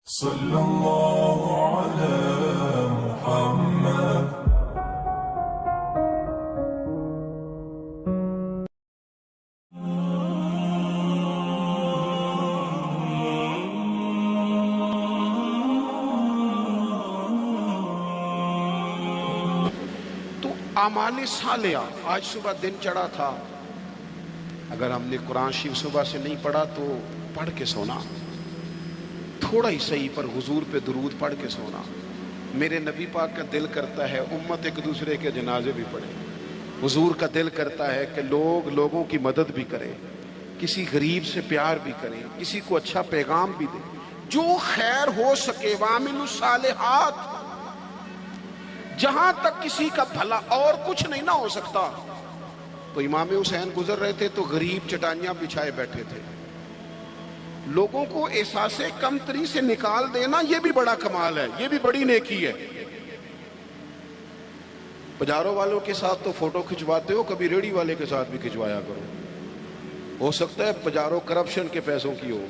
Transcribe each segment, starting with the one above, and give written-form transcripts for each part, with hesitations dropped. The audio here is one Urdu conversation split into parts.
صلی اللہ علی محمد۔ تو اعمال صالحہ، آج صبح دن چڑھا تھا، اگر ہم نے قرآن شریف صبح سے نہیں پڑھا تو پڑھ کے سونا، تھوڑا ہی صحیح پر حضور پہ درود پڑھ کے سونا۔ میرے نبی پاک کا دل کرتا ہے امت ایک دوسرے کے جنازے بھی پڑھے، حضور کا دل کرتا ہے کہ لوگوں کی مدد بھی کریں، کسی غریب سے پیار بھی کریں، کسی کو اچھا پیغام بھی دیں، جو خیر ہو سکے۔ وَعَمِلُوا الصَّالِحَاتِ، جہاں تک کسی کا بھلا اور کچھ نہیں نہ ہو سکتا۔ تو امام حسین گزر رہے تھے تو غریب چٹائیاں بچھائے بیٹھے تھے، لوگوں کو احساس کمتری سے نکال دینا، یہ بھی بڑا کمال ہے، یہ بھی بڑی نیکی ہے۔ بازاروں والوں کے ساتھ تو فوٹو کھنچواتے ہو، کبھی ریڑھی والے کے ساتھ بھی کھنچوایا کرو۔ ہو سکتا ہے بازاروں کرپشن کے پیسوں کی ہو،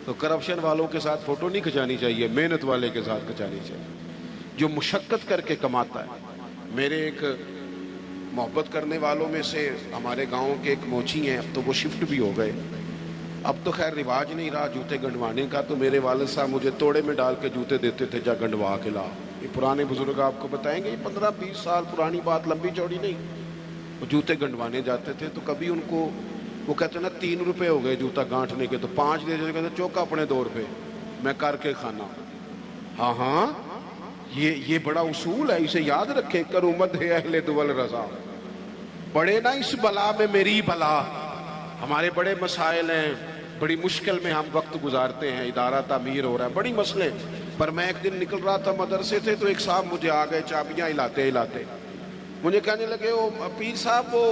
تو کرپشن والوں کے ساتھ فوٹو نہیں کھنچانی چاہیے، محنت والے کے ساتھ کھنچانی چاہیے جو مشقت کر کے کماتا ہے۔ میرے ایک محبت کرنے والوں میں سے ہمارے گاؤں کے ایک موچی ہیں، اب تو وہ شفٹ بھی ہو گئے، اب تو خیر رواج نہیں رہا جوتے گنڈوانے کا، تو میرے والد صاحب مجھے توڑے میں ڈال کے جوتے دیتے تھے، جا گنڈوا کے لا۔ یہ پرانے بزرگ آپ کو بتائیں گے، یہ 15-20 سال پرانی بات، لمبی چوڑی نہیں۔ وہ جوتے گنڈوانے جاتے تھے تو کبھی ان کو وہ کہتے نا 3 روپے ہو گئے جوتا گانٹھنے کے، تو 5 دے دیتے، کہتے چوکا اپنے دور پہ میں کر کے کھانا۔ ہاں ہاں، یہ بڑا اصول ہے، اسے یاد رکھیں۔ کروں مدح اہل دول رضا، پڑے نا اس بلا میں میری بلا۔ ہمارے بڑے مسائل ہیں، بڑی مشکل میں ہم وقت گزارتے ہیں، ادارہ تعمیر ہو رہا ہے، بڑی مسئلے پر۔ میں ایک دن نکل رہا تھا مدرسے سے، تو ایک صاحب مجھے آ گئے چابیاں ہلاتے مجھے کہنے لگے، وہ پیر صاحب وہ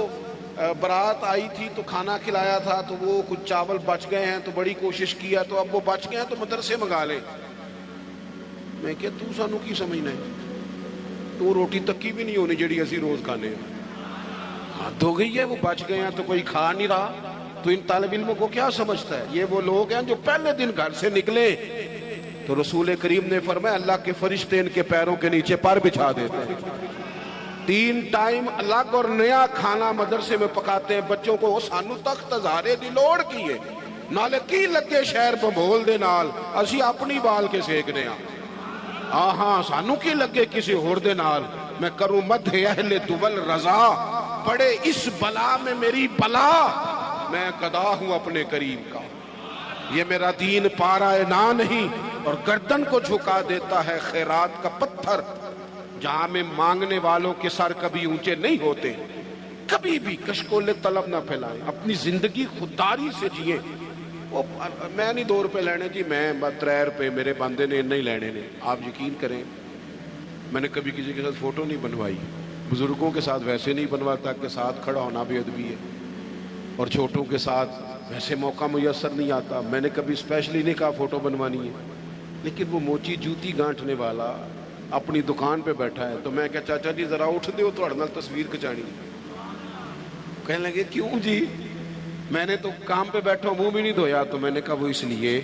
برات آئی تھی تو کھانا کھلایا تھا، تو وہ کچھ چاول بچ گئے ہیں تو بڑی کوشش کیا، تو اب وہ بچ گئے ہیں تو مدرسے منگا لیں۔ میں کہ تو سانو کی سمجھنا ہے، تو روٹی تکی بھی نہیں ہونی جڑی اسی روز کھانے ہیں، حد ہو گئی ہے، وہ بچ گئے ہیں تو کوئی کھا نہیں رہا۔ تو ان طالب علموں کو کیا سمجھتا ہے؟ یہ وہ لوگ ہیں جو پہلے دن گھر سے نکلے تو رسول کریم نے فرمایا اللہ کے فرشتے ان کے پیروں کے نیچے پر بچھا دیتے ہیں، 3 ٹائم الگ اور نیا کھانا مدرسے میں پکاتے ہیں بچوں کو۔ سانو تخت ہزارے دی لوڑ کی ہے، نالے کی لگے شہر پہ بول دے نال، اسی اپنی بال کے سیکنے ہاں ہاں، سانو کی لگے کسی ہور دے نال۔ میں کروں مدح اہل دول رضا، پڑے اس بلا میں میری بلا، میں گدا ہوں اپنے کریم کا۔ یہ میرا دین پارا نہ نہیں، اور گردن کو جھکا دیتا ہے خیرات کا پتھر۔ جہاں میں مانگنے والوں کے سر کبھی اونچے نہیں ہوتے۔ کبھی بھی کشکول طلب نہ پھیلائیں، اپنی زندگی خودداری سے جئیں۔ میں نہیں 2 روپے لینے جی، میں 3 روپے میرے بندے نے نہیں لینے نے۔ آپ یقین کریں، میں نے کبھی کسی کے ساتھ فوٹو نہیں بنوائی، بزرگوں کے ساتھ ویسے نہیں بنواتا کہ ساتھ کھڑا ہونا بھی ادبی ہے، اور چھوٹوں کے ساتھ ویسے موقع میسر نہیں آتا۔ میں نے کبھی اسپیشلی نہیں کہا فوٹو بنوانی ہے، لیکن وہ موچی جوتی گانٹھنے والا اپنی دکان پہ بیٹھا ہے، تو میں کہا چاچا جی ذرا اٹھ دیو، تھوڑے نال تصویر کھچانی۔ کہنے لگے کیوں جی؟ میں نے تو کام پہ بیٹھا منہ بھی نہیں دھویا۔ تو میں نے کہا وہ اس لیے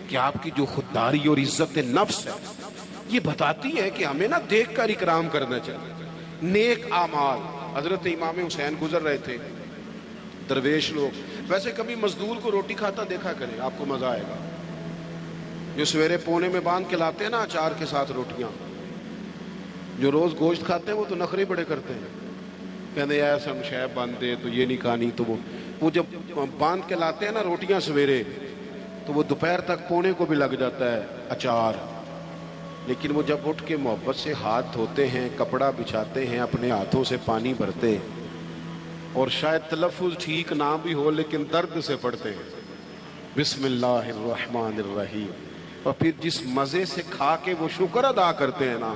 کہ آپ کی جو خودداری اور عزت نفس ہے یہ بتاتی ہے کہ ہمیں نہ دیکھ کر اکرام کرنا چاہیے۔ نیک اعمال، حضرت امام حسین گزر رہے تھے، درویش لوگ، ویسے کبھی مزدور کو روٹی کھاتا دیکھا کریں، آپ کو مزہ آئے گا۔ جو سویرے پونے میں باندھ کے لاتے ہیں نا اچار کے ساتھ روٹیاں، جو روز گوشت کھاتے ہیں وہ تو نخرے بڑے کرتے ہیں، کہتے ہیں ایسا شیب باندھ دے تو یہ نہیں کھانی، تو وہ جب باندھ کے لاتے ہیں نا روٹیاں سویرے، تو وہ دوپہر تک پونے کو بھی لگ جاتا ہے اچار۔ لیکن وہ جب اٹھ کے محبت سے ہاتھ دھوتے ہیں، کپڑا بچھاتے ہیں، اپنے ہاتھوں سے پانی بھرتے، اور شاید تلفظ ٹھیک نہ بھی ہو لیکن درد سے پڑھتے ہیں بسم اللہ الرحمن الرحیم، اور پھر جس مزے سے کھا کے وہ شکر ادا کرتے ہیں نا۔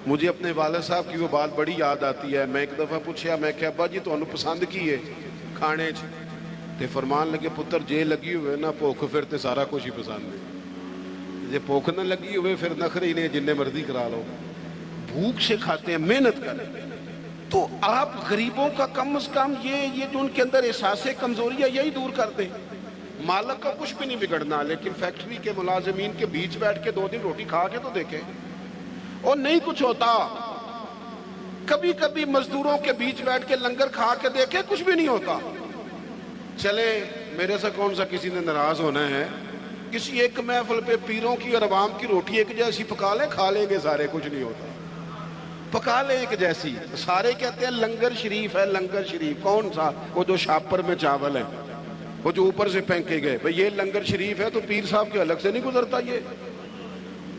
مجھے اپنے والد صاحب کی وہ بات بڑی یاد آتی ہے۔ میں ایک دفعہ پوچھا، میں کہ ابا جی تو انہوں پسند کی ہے کھانے چ؟ تے فرمان لگے پتر جے لگی ہوئے نا بھوک، پھر تے سارا کچھ ہی پسند ہے، جے بھوک نہ لگی ہوئے پھر نخرے ہی نہیں، جننے مرضی کرا لو۔ بھوک سے کھاتے ہیں، محنت کریں۔ تو آپ غریبوں کا کم از کم یہ جو ان کے اندر احساس کمزوری ہے یہی دور کر دیں۔ مالک کا کچھ بھی نہیں بگڑنا، لیکن فیکٹری کے ملازمین کے بیچ بیٹھ کے 2 دن روٹی کھا کے تو دیکھیں، اور نہیں کچھ ہوتا۔ کبھی کبھی مزدوروں کے بیچ بیٹھ کے لنگر کھا کے دیکھیں، کچھ بھی نہیں ہوتا۔ چلے میرے سے کون سا کسی نے ناراض ہونا ہے؟ کسی ایک محفل پہ پیروں کی اور عوام کی روٹی ایک جیسی پکا لیں، کھا لیں گے سارے، کچھ نہیں ہوتا۔ پکا لیں ایک جیسی، سارے کہتے ہیں لنگر شریف ہے، لنگر شریف۔ کون سا؟ وہ جو شاپر میں چاول ہے، وہ جو اوپر سے پھینکے گئے، بھئی یہ لنگر شریف ہے تو پیر صاحب کے الگ سے نہیں گزرتا۔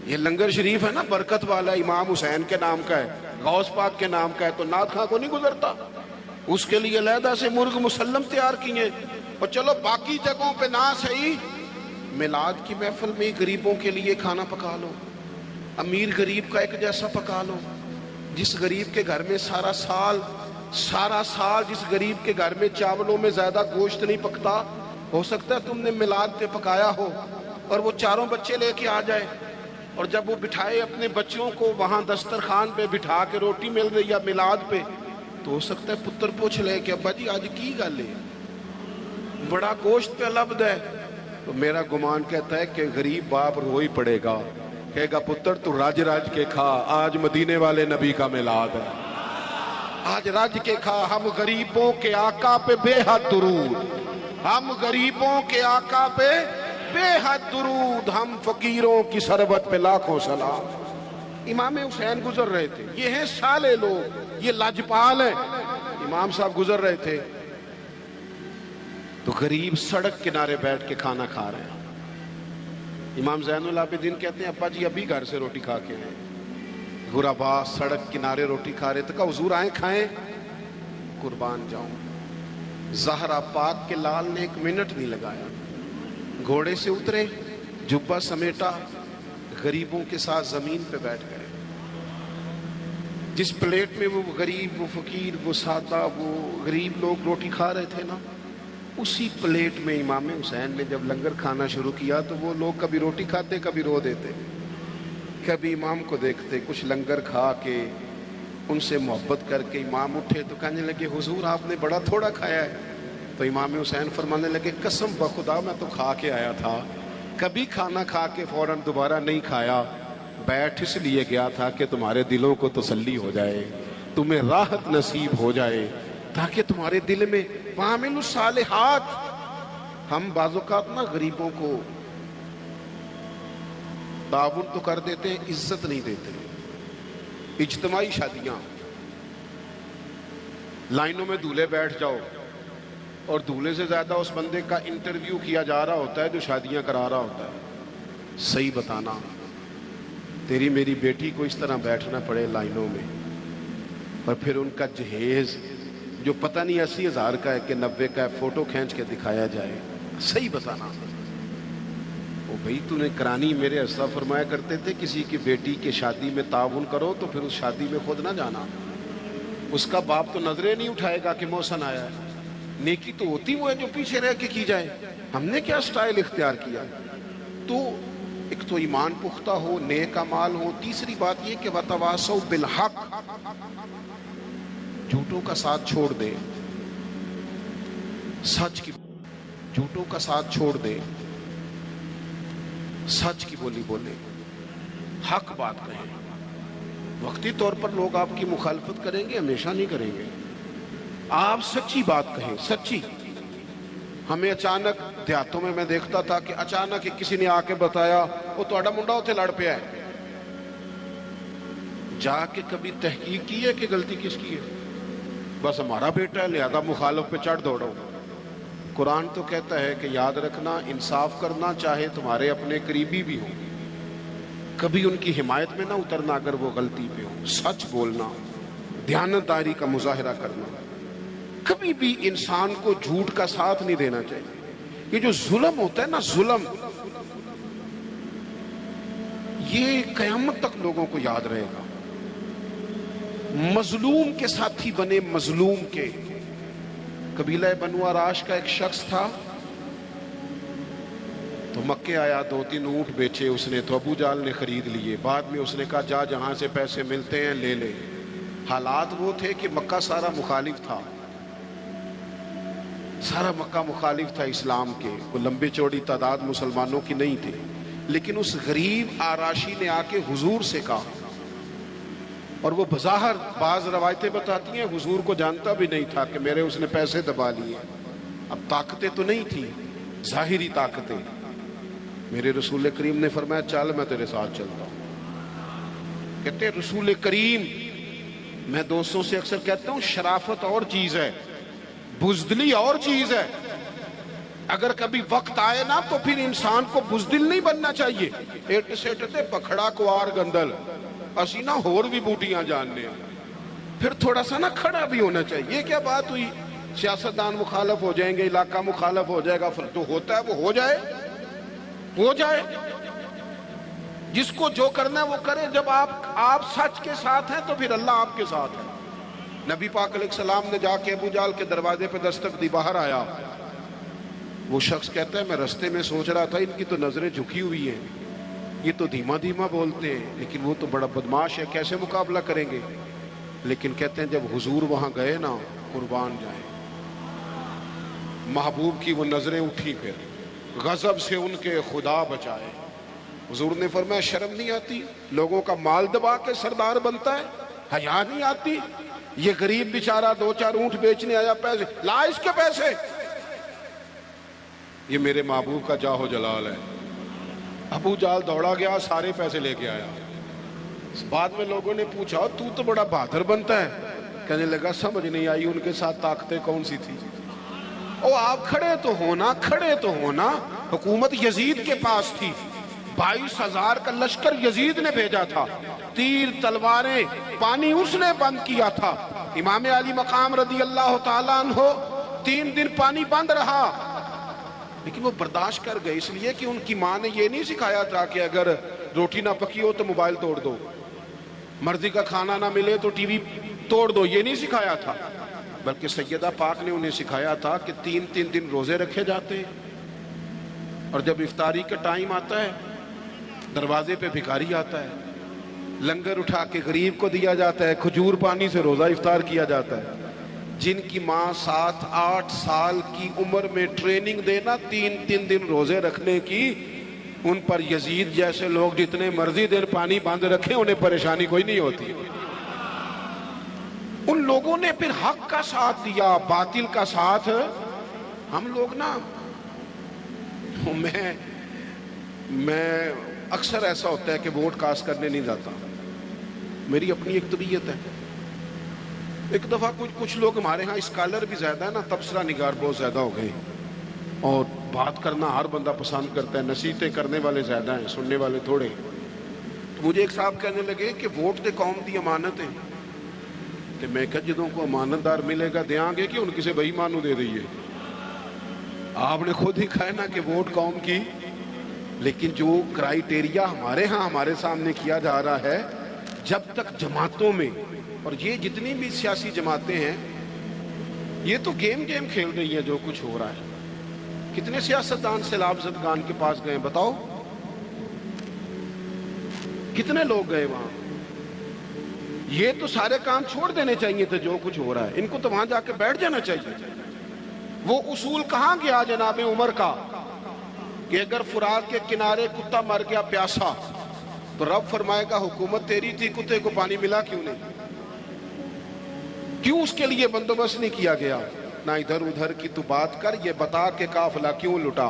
یہ لنگر شریف ہے نا، برکت والا، امام حسین کے نام کا ہے، غوث پاک کے نام کا ہے، تو نعت خواں کو نہیں گزرتا۔ اس کے لیے علیحدہ سے مرغ مسلم تیار کیے۔ اور چلو باقی جگہوں پہ نہ صحیح، میلاد کی محفل میں غریبوں کے لیے کھانا پکا لو، امیر غریب کا ایک جیسا پکا لو۔ جس غریب کے گھر میں سارا سال جس غریب کے گھر میں چاولوں میں زیادہ گوشت نہیں پکتا، ہو سکتا ہے تم نے میلاد پہ پکایا ہو اور وہ 4 بچے لے کے آ جائے، اور جب وہ بٹھائے اپنے بچوں کو وہاں دسترخوان پہ بٹھا کے روٹی مل رہی ہے میلاد پہ، تو ہو سکتا ہے پتر پوچھ لے کہ ابا جی آج کی گل ہے، بڑا گوشت پہ لبد ہے۔ تو میرا گمان کہتا ہے کہ غریب باپ رو ہی پڑے گا، کہے گا پتر تو راج کے کھا، آج مدینے والے نبی کا میلاد ہے، آج راج کے کھا۔ ہم غریبوں کے آقا پہ بے حد درود، ہم غریبوں کے آقا پہ بے حد درود، ہم فقیروں کی ثروت پہ لاکھوں سلام۔ امام حسین گزر رہے تھے، یہ ہیں سالے لوگ، یہ لاجپال ہیں، امام صاحب گزر رہے تھے تو غریب سڑک کنارے بیٹھ کے کھانا کھا رہے ہیں۔ امام زین العابدین کہتے ہیں ابا جی ابھی گھر سے روٹی کھا کے آئے، غربا سڑک کنارے روٹی کھا رہے تھے، کہا حضور آئیں کھائیں، قربان جاؤں۔ زہرا پاک کے لال نے 1 منٹ نہیں لگایا، گھوڑے سے اترے، جبہ سمیٹا، غریبوں کے ساتھ زمین پہ بیٹھ گئے۔ جس پلیٹ میں وہ غریب، وہ فقیر، وہ سادہ، وہ غریب لوگ روٹی کھا رہے تھے نا، اسی پلیٹ میں امام حسین نے جب لنگر کھانا شروع کیا تو وہ لوگ کبھی روٹی کھاتے، کبھی رو دیتے، کبھی امام کو دیکھتے، کچھ لنگر کھا کے ان سے محبت کر کے امام اٹھے تو کہنے لگے حضور آپ نے بڑا تھوڑا کھایا ہے۔ تو امام حسین فرمانے لگے قسم بخدا میں تو کھا کے آیا تھا، کبھی کھانا کھا کے فوراً دوبارہ نہیں کھایا، بیٹھ اس لیے گیا تھا کہ تمہارے دلوں کو تسلی ہو جائے، تمہیں راحت نصیب ہو جائے، تاکہ تمہارے دل میں وَعَمِلُوا الصَّالِحَاتِ۔ ہم بعض اوقات نا غریبوں کو تعاون تو کر دیتے ہیں، عزت نہیں دیتے۔ اجتماعی شادیاں، لائنوں میں دولہے بیٹھ جاؤ اور دولہے سے زیادہ اس بندے کا انٹرویو کیا جا رہا ہوتا ہے جو شادیاں کرا رہا ہوتا ہے۔ صحیح بتانا، تیری میری بیٹی کو اس طرح بیٹھنا پڑے لائنوں میں، اور پھر ان کا جہیز جو پتہ نہیں 80,000 کا ہے کہ 90 کا ہے، فوٹو کھینچ کے دکھایا جائے۔ صحیح بتانا۔ وہ بھئی تو نے کرانی، میرے اسلاف فرمایا کرتے تھے کسی کی بیٹی کے شادی میں تعاون کرو تو پھر اس شادی میں خود نہ جانا، اس کا باپ تو نظریں نہیں اٹھائے گا کہ محسن آیا ہے۔ نیکی تو ہوتی وہ ہے جو پیچھے رہ کے کی جائے، ہم نے کیا سٹائل اختیار کیا؟ تو ایک تو ایمان پختہ ہو، نیک اعمال ہو، تیسری بات یہ کہ وَتَوَاصَوْا بِالْحَقِّ، جھوٹوں کا ساتھ چھوڑ دے، سچ کی، جھوٹوں کا ساتھ چھوڑ دے، سچ کی بولی بولے، حق بات کہیں۔ وقتی طور پر لوگ آپ کی مخالفت کریں گے، ہمیشہ نہیں کریں گے۔ آپ سچی بات کہیں، سچی۔ ہمیں اچانک دیہاتوں میں دیکھتا تھا کہ اچانک کسی نے آ کے بتایا وہ تو منڈا ہوتے لڑ پیا ہے، جا کے کبھی تحقیق کی ہے کہ غلطی کس کی ہے؟ بس ہمارا بیٹا ہے لہذا مخالف پہ چڑھ دوڑو۔ قرآن تو کہتا ہے کہ یاد رکھنا، انصاف کرنا، چاہے تمہارے اپنے قریبی بھی ہوں، کبھی ان کی حمایت میں نہ اترنا اگر وہ غلطی پہ ہوں، سچ بولنا، دیانتداری کا مظاہرہ کرنا، کبھی بھی انسان کو جھوٹ کا ساتھ نہیں دینا چاہیے۔ یہ جو ظلم ہوتا ہے نا، ظلم، یہ قیامت تک لوگوں کو یاد رہے گا۔ مظلوم کے ساتھی بنے مظلوم کے۔ قبیلہ بنو عراش کا ایک شخص تھا، تو مکے آیا، 2-3 اونٹ بیچے اس نے، تو ابو جال نے خرید لیے۔ بعد میں اس نے کہا جا جہاں سے پیسے ملتے ہیں لے لے۔ حالات وہ تھے کہ مکہ سارا مخالف تھا، سارا مکہ مخالف تھا اسلام کے، وہ لمبی چوڑی تعداد مسلمانوں کی نہیں تھی، لیکن اس غریب آراشی نے آ کے حضور سے کہا، اور وہ بظاہر بعض روایتیں بتاتی ہیں حضور کو جانتا بھی نہیں تھا کہ میرے اس نے پیسے دبا لیے، اب طاقتیں تو نہیں تھی، ظاہری طاقتیں۔ میرے رسول کریم نے فرمایا چل میں تیرے ساتھ چلتا ہوں۔ کہتے ہیں رسول کریم، میں دوستوں سے اکثر کہتا ہوں شرافت اور چیز ہے، بزدلی اور چیز ہے۔ اگر کبھی وقت آئے نا تو پھر انسان کو بزدل نہیں بننا چاہیے۔ ایٹ سیٹتے پکھڑا کوار گندل اسی نہ ہور بھی بوٹیاں جاننے ہیں، پھر تھوڑا سا نا کھڑا بھی ہونا چاہیے۔ یہ کیا بات ہوئی سیاستدان مخالف ہو جائیں گے، علاقہ مخالف ہو جائے گا، تو ہوتا ہے وہ ہو جائے، ہو جائے، جس کو جو کرنا ہے وہ کرے۔ جب آپ سچ کے ساتھ ہیں تو پھر اللہ آپ کے ساتھ ہے۔ نبی پاک علیہ السلام نے جا کے ابو جہل کے دروازے پہ دستک دی، باہر آیا۔ وہ شخص کہتا ہے میں رستے میں سوچ رہا تھا ان کی تو نظریں جھکی ہوئی ہیں، یہ تو دھیما دھیما بولتے ہیں، لیکن وہ تو بڑا بدماش ہے، کیسے مقابلہ کریں گے؟ لیکن کہتے ہیں جب حضور وہاں گئے نا، قربان جائیں، محبوب کی وہ نظریں اٹھی، پھر غضب سے ان کے خدا بچائے۔ حضور نے فرمایا شرم نہیں آتی؟ لوگوں کا مال دبا کے سردار بنتا ہے، حیا نہیں آتی؟ یہ غریب بیچارہ دو چار اونٹ بیچنے آیا، پیسے لا اس کے پیسے۔ یہ میرے محبوب کا جاہ و جلال ہے۔ ابو جہل دوڑا گیا، سارے پیسے لے کے آیا۔ بعد میں لوگوں نے پوچھا تو بڑا بہادر بنتا ہے، کہنے لگا سمجھ نہیں آئی ان کے ساتھ طاقتیں کون سی تھی۔ او آپ کھڑے تو ہونا، حکومت یزید کے پاس تھی، 22,000 کا لشکر یزید نے بھیجا تھا، تیر تلواریں پانی اس نے بند کیا تھا۔ امام علی مقام رضی اللہ تعالیٰ عنہ 3 دن پانی بند رہا، لیکن وہ برداشت کر گئے، اس لیے کہ ان کی ماں نے یہ نہیں سکھایا تھا کہ اگر روٹی نہ پکی ہو تو موبائل توڑ دو، مرضی کا کھانا نہ ملے تو ٹی وی توڑ دو، یہ نہیں سکھایا تھا، بلکہ سیدہ پاک نے انہیں سکھایا تھا کہ 3 دن روزے رکھے جاتے ہیں، اور جب افطاری کا ٹائم آتا ہے دروازے پہ بھکاری آتا ہے، لنگر اٹھا کے غریب کو دیا جاتا ہے، کھجور پانی سے روزہ افطار کیا جاتا ہے۔ جن کی ماں 7-8 سال کی عمر میں ٹریننگ دینا 3 دن روزے رکھنے کی، ان پر یزید جیسے لوگ جتنے مرضی دن پانی باندھ رکھیں انہیں پریشانی کوئی نہیں ہوتی۔ ان لوگوں نے پھر حق کا ساتھ دیا، باطل کا ساتھ ہم لوگ نا، میں اکثر ایسا ہوتا ہے کہ ووٹ کاسٹ کرنے نہیں جاتا، میری اپنی ایک طبیعت ہے۔ ایک دفعہ کچھ لوگ ہمارے ہاں اسکالر بھی زیادہ ہے نا، تبصرہ نگار بہت زیادہ ہو گئے، اور بات کرنا ہر بندہ پسند کرتا ہے، نصیحتیں کرنے والے زیادہ ہیں، سننے والے تھوڑے۔ تو مجھے ایک صاحب کہنے لگے کہ ووٹ دے قوم دی امانت ہے، تو میں کہا جدوں کو امانت دار ملے گا دیاں گے کہ ان کسی بھائی مانو دے دئیے؟ آپ نے خود ہی کہا ہے نا کہ ووٹ قوم کی، لیکن جو کرائیٹیریا ہمارے ہاں ہمارے سامنے کیا جا رہا ہے، جب تک جماعتوں میں، اور یہ جتنی بھی سیاسی جماعتیں ہیں یہ تو گیم کھیل رہی ہیں، جو کچھ ہو رہا ہے۔ کتنے سیاستدان سیلاب زدگان کے پاس گئے بتاؤ، کتنے لوگ گئے وہاں؟ یہ تو سارے کام چھوڑ دینے چاہیے تھے، جو کچھ ہو رہا ہے ان کو تو وہاں جا کے بیٹھ جانا چاہیے۔ وہ اصول کہاں گیا جناب عمر کا کہ اگر فرات کے کنارے کتا مر گیا پیاسا تو رب فرمائے گا حکومت تیری تھی، کتے کو پانی ملا کیوں نہیں؟ کیوں اس کے لیے بندوبست نہیں کیا گیا؟ نہ ادھر ادھر کی تو بات کر، یہ بتا کہ قافلہ کیوں لٹا،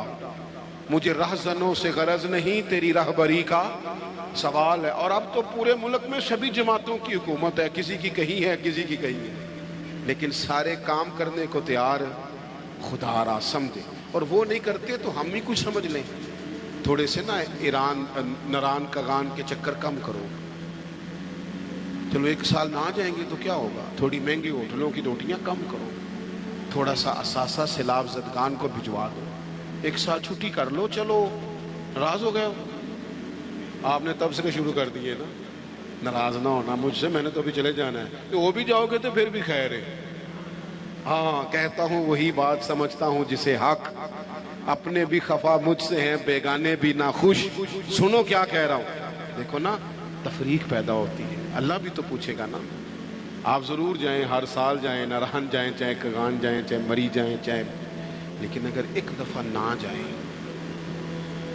مجھے رہزنوں سے غرض نہیں، تیری رہبری کا سوال ہے۔ اور اب تو پورے ملک میں سبھی جماعتوں کی حکومت ہے، کسی کی کہیں ہے کسی کی کہیں ہے، لیکن سارے کام کرنے کو تیار خدا را سمجھے، اور وہ نہیں کرتے تو ہم ہی کچھ سمجھ لیں۔ تھوڑے سے نا ایران نران کغان کے چکر کم کرو، چلو 1 سال نہ جائیں گے تو کیا ہوگا، تھوڑی مہنگی ہوٹلوں کی روٹیاں کم کرو، تھوڑا سا اثاثہ سیلاب زدگان کو بھجوا دو، 1 سال چھٹی کر لو، چلو ناراض ہو گئے ہو، آپ نے تب سے شروع کر دیے نا، ناراض نہ ہونا مجھ سے، میں نے تو ابھی چلے جانا ہے، وہ بھی جاؤ گے تو پھر بھی خیر ہے۔ ہاں کہتا ہوں وہی بات، سمجھتا ہوں جسے حق، اپنے بھی خفا مجھ سے ہیں، بیگانے بھی نہ خوش، سنو کیا کہہ رہا ہوں۔ دیکھو نا تفریق پیدا ہوتی ہے، اللہ بھی تو پوچھے گا نا۔ آپ ضرور جائیں، ہر سال جائیں، نرہن جائیں، چاہے کغان جائیں، چاہے مری جائیں، چاہے لیکن اگر ایک دفعہ نہ جائیں،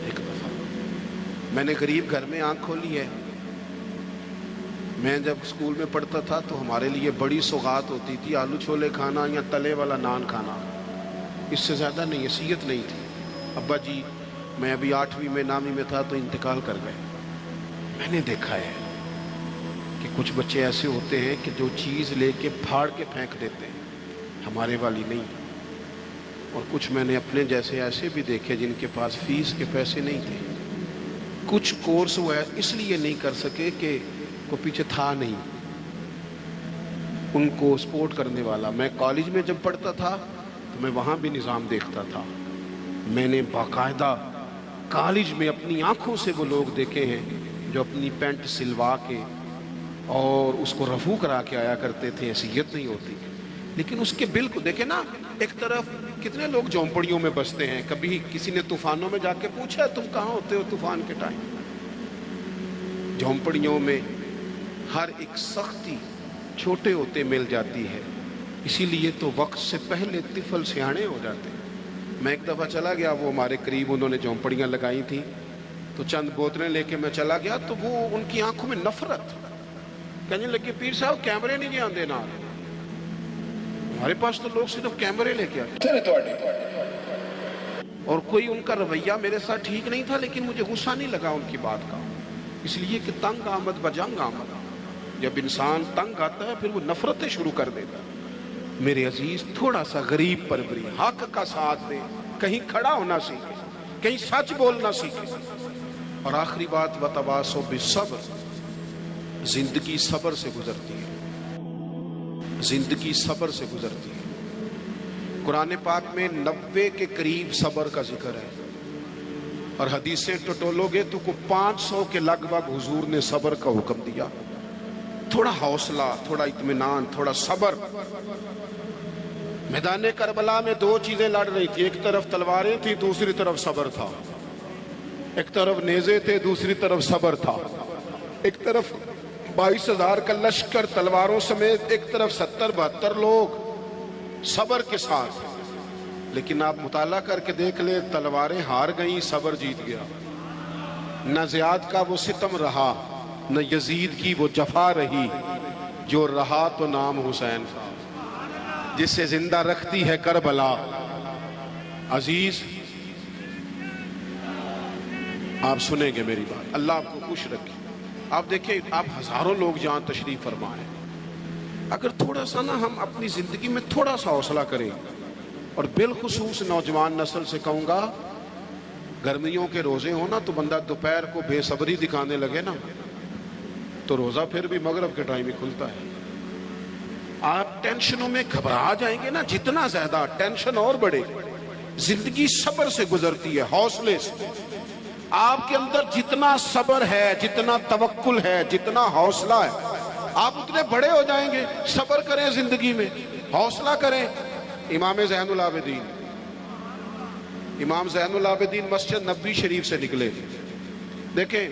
ایک دفعہ، میں نے غریب گھر میں آنکھ کھولی ہے. میں جب اسکول میں پڑھتا تھا تو ہمارے لیے بڑی سوغات ہوتی تھی آلو چھولے کھانا یا تلے والا نان کھانا، اس سے زیادہ نہیں، حیثیت نہیں تھی. ابا جی، میں ابھی 8ویں میں 9ویں میں تھا تو انتقال کر گئے. میں نے دیکھا ہے کہ کچھ بچے ایسے ہوتے ہیں کہ جو چیز لے کے پھاڑ کے پھینک دیتے ہیں، ہمارے والی نہیں. اور کچھ میں نے اپنے جیسے ایسے بھی دیکھے جن کے پاس فیس کے پیسے نہیں تھے. کچھ کورس وہ اس لیے نہیں کر سکے کہ کو پیچھے تھا نہیں ان کو سپورٹ کرنے والا. میں کالج میں جب پڑھتا تھا تو میں وہاں بھی نظام دیکھتا تھا. میں نے باقاعدہ کالج میں اپنی آنکھوں سے وہ لوگ دیکھے ہیں جو اپنی پینٹ سلوا کے اور اس کو رفو کرا کے آیا کرتے تھے، حیثیت نہیں ہوتی. لیکن اس کے بل کو دیکھیں نا، ایک طرف کتنے لوگ جھونپڑیوں میں بستے ہیں. کبھی کسی نے طوفانوں میں جا کے پوچھا تم کہاں ہوتے ہو طوفان کے ٹائم؟ جھونپڑیوں میں ہر ایک سختی چھوٹے ہوتے مل جاتی ہے. اسی لیے تو وقت سے پہلے طفل سیانے ہو جاتے ہیں. میں ایک دفعہ چلا گیا، وہ ہمارے قریب انہوں نے جھونپڑیاں لگائی تھیں، تو چند بوتلیں لے کے میں چلا گیا تو وہ ان کی آنکھوں میں نفرت، کہنے لگے پیر صاحب کیمرے نہیں آندے نا، ہمارے پاس تو لوگ صرف کیمرے لے کے آتے. اور کوئی ان کا رویہ میرے ساتھ ٹھیک نہیں تھا، لیکن مجھے غصہ نہیں لگا ان کی بات کا، اس لیے کہ تنگ آمد بجنگ آمد. جب انسان تنگ آتا ہے پھر وہ نفرتیں شروع کر دیتا. میرے عزیز، تھوڑا سا غریب پروری، حق کا ساتھ دے، کہیں کھڑا ہونا سیکھے، کہیں سچ بولنا سیکھے. اور آخری بات، وتواصوا بالصبر، زندگی صبر سے گزرتی ہے، زندگی صبر سے گزرتی ہے. قرآن پاک میں 90 کے قریب صبر کا ذکر ہے، اور حدیثیں ٹٹولو گے تو 500 کے لگ بھگ حضور نے صبر کا حکم دیا. تھوڑا حوصلہ، تھوڑا اطمینان، تھوڑا صبر. میدان کربلا میں 2 چیزیں لڑ رہی تھی، ایک طرف تلواریں تھی، دوسری طرف صبر تھا. ایک طرف نیزے تھے، دوسری طرف صبر تھا. ایک طرف 22,000 کا لشکر تلواروں سمیت، ایک طرف 70-72 لوگ صبر کے ساتھ. لیکن آپ مطالعہ کر کے دیکھ لیں، تلواریں ہار گئیں، صبر جیت گیا. نہ زیاد کا وہ ستم رہا، نہ یزید کی وہ جفا رہی، جو رہا تو نام حسین تھا، جسے زندہ رکھتی ہے کربلا. عزیز، آپ سنیں گے میری بات، اللہ آپ کو خوش رکھے. آپ دیکھیں، آپ ہزاروں لوگ جہاں تشریف فرما ہیں، اگر تھوڑا سا نا ہم اپنی زندگی میں تھوڑا سا حوصلہ کریں. اور بالخصوص نوجوان نسل سے کہوں گا، گرمیوں کے روزے ہو نا تو بندہ دوپہر کو بے صبری دکھانے لگے نا تو روزہ پھر بھی مغرب کے ٹائم ہی کھلتا ہے. آپ ٹینشنوں میں گھبرا جائیں گے نا، جتنا زیادہ ٹینشن اور بڑھے. زندگی صبر سے گزرتی ہے، حوصلے سے. آپ کے اندر جتنا صبر ہے، جتنا توکل ہے، جتنا حوصلہ ہے، آپ اتنے بڑے ہو جائیں گے. صبر کریں زندگی میں، حوصلہ کریں. امام زین العابدین، امام زین العابدین مسجد نبوی شریف سے نکلے. دیکھیں،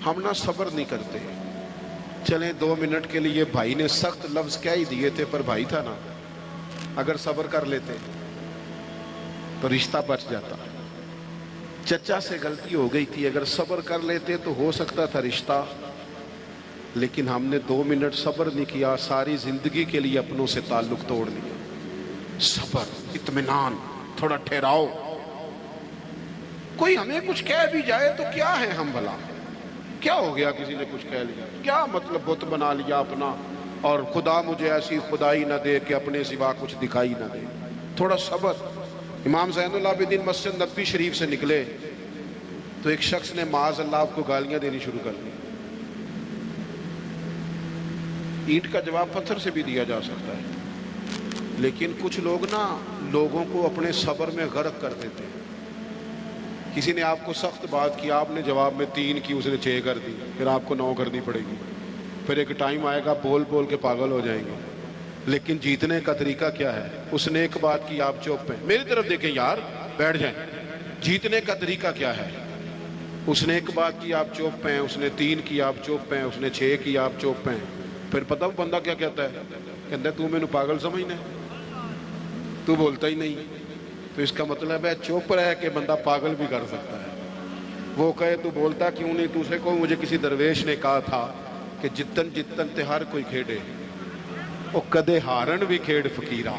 ہم نہ صبر نہیں کرتے. چلیں 2 منٹ کے لیے، بھائی نے سخت لفظ کہہ ہی دیے تھے، پر بھائی تھا نا، اگر صبر کر لیتے تو رشتہ بچ جاتا. چچا سے غلطی ہو گئی تھی، اگر صبر کر لیتے تو ہو سکتا تھا رشتہ. لیکن ہم نے 2 منٹ صبر نہیں کیا، ساری زندگی کے لیے اپنوں سے تعلق توڑ لیا. صبر، اطمینان، تھوڑا ٹھہراؤ. کوئی ہمیں کچھ کہہ بھی جائے تو کیا ہے ہم بھلا، کیا ہو گیا کسی نے کچھ کہہ لیا، کیا مطلب بت بنا لیا اپنا، اور خدا مجھے ایسی خدائی نہ دے کہ اپنے سوا کچھ دکھائی نہ دے. تھوڑا صبر. امام زین العابدین مسجد نبوی شریف سے نکلے تو ایک شخص نے معاذ اللہ آپ کو گالیاں دینی شروع کر دی. اینٹ کا جواب پتھر سے بھی دیا جا سکتا ہے، لیکن کچھ لوگ نا لوگوں کو اپنے صبر میں غرق کر دیتے ہیں. کسی نے آپ کو سخت بات کی، آپ نے جواب میں 3 کی، اس نے 6 کر دی، پھر آپ کو 9 کرنی پڑے گی. پھر ایک ٹائم آئے گا بول بول کے پاگل ہو جائیں گے. لیکن جیتنے کا طریقہ کیا ہے؟ اس نے ایک بات کی، آپ چپ ہیں. میری طرف دیکھیں یار، بیٹھ جائیں. جیتنے کا طریقہ کیا ہے؟ اس نے ایک بات کی، آپ چپ ہیں. اس نے 3 کی، آپ چپ ہیں. اس نے 6 کی، آپ چپ ہیں. پھر پتہ وہ بندہ کیا کہتا ہے؟ کہتا ہے تو میں نے پاگل سمجھنا ہے، تو بولتا ہی نہیں. تو اس کا مطلب ہے چپ رہ کے بندہ پاگل بھی کر سکتا ہے. وہ کہے تو بولتا کیوں نہیں, تو سے کو مجھے کسی درویش نے کہا تھا کہ جتن جتن تے ہر کوئی کھیڑے او کدے ہارن بھی کھیڑ فقیرہ.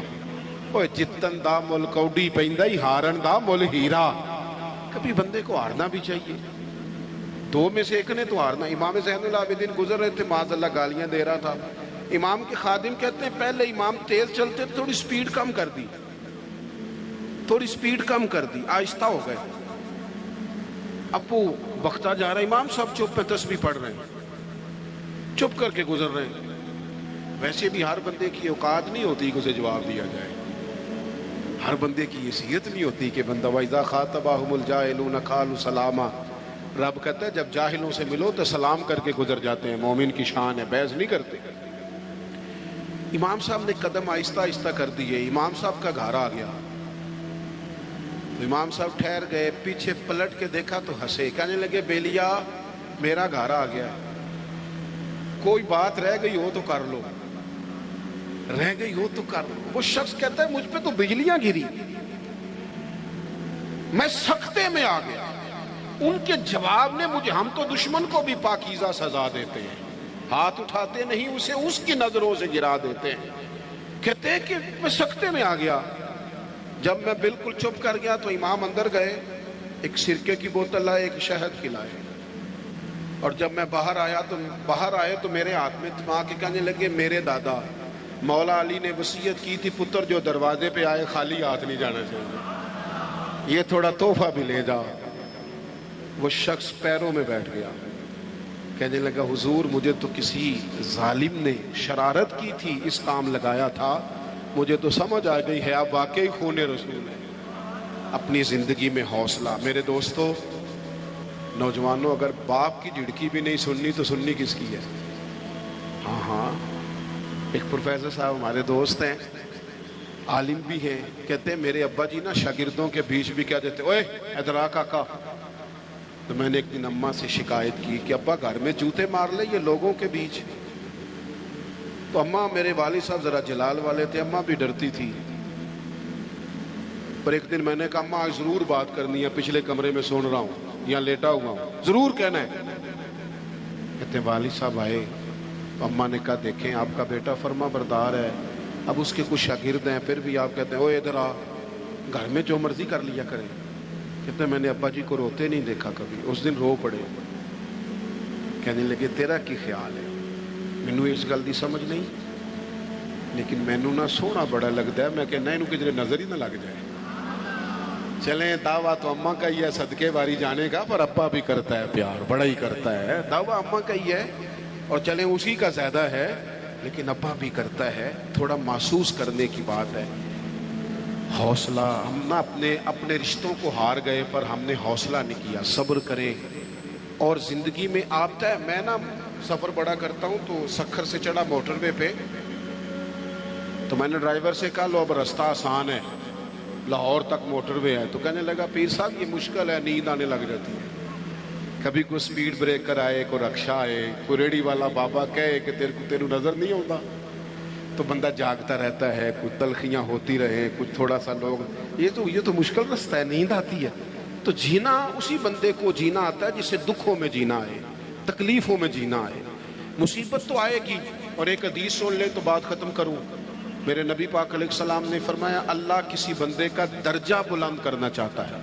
اوے جتن دا مل کوڈی پیندا ہی ہارن دا مل ہیرا. کبھی بندے کو ہارنا بھی چاہیے, دو میں سے ایک نے تو ہارنا. امام زین العابدین گزر رہے تھے, معاذ اللہ گالیاں دے رہا تھا. امام کے خادم کہتے ہیں پہلے امام تیز چلتے تھوڑی سپیڈ کم کر دی, تھوڑی سپیڈ کم کر دی, آہستہ ہو گئے. اب وہ بختہ جا رہا ہے, امام صاحب چپ پہ تسبیح پڑھ رہے ہیں, چپ کر کے گزر رہے ہیں. ویسے بھی ہر بندے کی اوقات نہیں ہوتی کہ اسے جواب دیا جائے, ہر بندے کی حیثیت نہیں ہوتی کہ بندہ وَإِذَا خَاطَبَهُمُ الْجَاهِلُونَ قَالُوا سَلَامًا. رب کہتا ہے جب جاہلوں سے ملو تو سلام کر کے گزر جاتے ہیں, مومن کی شان ہے, بحث نہیں کرتے. امام صاحب نے قدم آہستہ آہستہ کر دیے, امام صاحب کا گھر آ گیا. امام صاحب ٹھہر گئے, پیچھے پلٹ کے دیکھا تو ہنسے, کہنے لگے بیلیا میرا گھر آ گیا, کوئی بات رہ گئی ہو تو کر لو, رہ گئی ہو تو کر لو. وہ شخص کہتا ہے مجھ پہ تو بجلیاں گری, میں سختے میں آ گیا. ان کے جواب نے مجھے, ہم تو دشمن کو بھی پاکیزہ سزا دیتے ہیں, ہاتھ اٹھاتے نہیں اسے, اس کی نظروں سے گرا دیتے ہیں. کہتے ہیں کہ میں سختے میں آ گیا. جب میں بالکل چپ کر گیا تو امام اندر گئے, ایک سرکے کی بوتل لائے, ایک شہد کھلائے. اور جب میں باہر آئے تو میرے ہاتھ میں تھما کے کہنے لگے میرے دادا مولا علی نے وصیت کی تھی پتر جو دروازے پہ آئے خالی ہاتھ نہیں جانا چاہیے, یہ تھوڑا تحفہ بھی لے جا. وہ شخص پیروں میں بیٹھ گیا, کہنے لگا حضور مجھے تو کسی ظالم نے شرارت کی تھی, اس کام لگایا تھا, مجھے تو سمجھ آ گئی ہے آپ واقعی خون رسول ہیں. اپنی زندگی میں حوصلہ. میرے دوستو نوجوانوں, اگر باپ کی جھڑکی بھی نہیں سننی تو سننی کس کی ہے؟ ہاں, ایک پروفیسر صاحب ہمارے دوست ہیں, عالم بھی ہیں, کہتے ہیں میرے ابا جی نا شاگردوں کے بیچ بھی کہہ دیتے اوے ادھر آ کاکا. تو میں نے ایک دن اماں سے شکایت کی کہ ابا گھر میں جوتے مار لے یہ لوگوں کے بیچ. تو اماں, میرے والد صاحب ذرا جلال والے تھے, اماں بھی ڈرتی تھی. پر ایک دن میں نے کہا اماں آج ضرور بات کرنی ہے, پچھلے کمرے میں سن رہا ہوں, یہاں لیٹا ہوا ہوں, ضرور کہنا ہے. کہتے ہیں والد صاحب آئے, اماں نے کہا دیکھیں آپ کا بیٹا فرما بردار ہے, اب اس کے کچھ شاگرد ہیں, پھر بھی آپ کہتے ہیں اوے ادھر آ, گھر میں جو مرضی کر لیا کریں. کہتے ہیں میں نے ابا جی کو روتے نہیں دیکھا کبھی, اس دن رو پڑے. کہنے لگے تیرا کی خیال ہے؟ مینو اس گل دی سمجھ نہیں, لیکن مینو نہ سونا بڑا لگتا ہے, میں کہنا انہوں کدھر نظر ہی نہ لگ جائے. چلیں دعویٰ تو اماں کا ہی ہے صدقے باری جانے کا, پر ابا بھی کرتا ہے پیار, بڑا ہی کرتا ہے. دعویٰ اماں کا ہی ہے اور چلیں اسی کا زیادہ ہے, لیکن ابا بھی کرتا ہے. تھوڑا محسوس کرنے کی بات ہے. حوصلہ. ہم نہ اپنے رشتوں کو ہار گئے, پر ہم نے حوصلہ نہیں کیا. صبر کریں. اور زندگی میں آتا ہے, میں نا سفر بڑا کرتا ہوں, تو سکھر سے چڑھا موٹر وے پہ, تو میں نے ڈرائیور سے کہا لو اب راستہ آسان ہے, لاہور تک موٹر وے ہے. تو کہنے لگا پیر صاحب یہ مشکل ہے, نیند آنے لگ جاتی ہے. کبھی کوئی سپیڈ بریکر آئے, کوئی رکشہ آئے, کوئی ریڑی والا بابا کہے کہ تیرے نظر نہیں ہوتا, تو بندہ جاگتا رہتا ہے. کچھ تلخیاں ہوتی رہیں, کچھ تھوڑا سا لوگ, یہ تو مشکل رستہ ہے, نیند آتی ہے. تو جینا اسی بندے کو جینا آتا ہے جسے دکھوں میں جینا آئے, تکلیفوں میں جینا آئے. مصیبت تو آئے گی. اور ایک حدیث سن لیں تو بات ختم کروں. میرے نبی پاک علیہ السلام نے فرمایا اللہ کسی بندے کا درجہ بلند کرنا چاہتا ہے,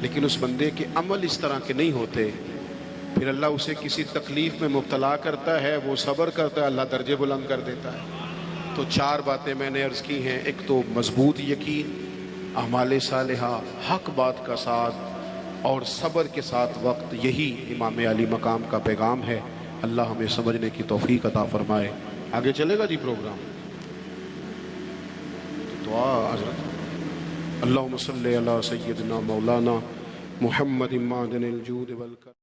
لیکن اس بندے کے عمل اس طرح کے نہیں ہوتے, پھر اللہ اسے کسی تکلیف میں مبتلا کرتا ہے, وہ صبر کرتا ہے, اللہ درجے بلند کر دیتا ہے. تو 4 باتیں میں نے عرض کی ہیں. ایک تو مضبوط یقین, اعمال صالحہ, حق بات کا ساتھ اور صبر کے ساتھ وقت. یہی امام علی مقام کا پیغام ہے. اللہ ہمیں سمجھنے کی توفیق عطا فرمائے. آگے چلے گا جی پروگرام. دعا حضرت اللہم صلی علی سیدنا مولانا محمد معدن الجود والکرم.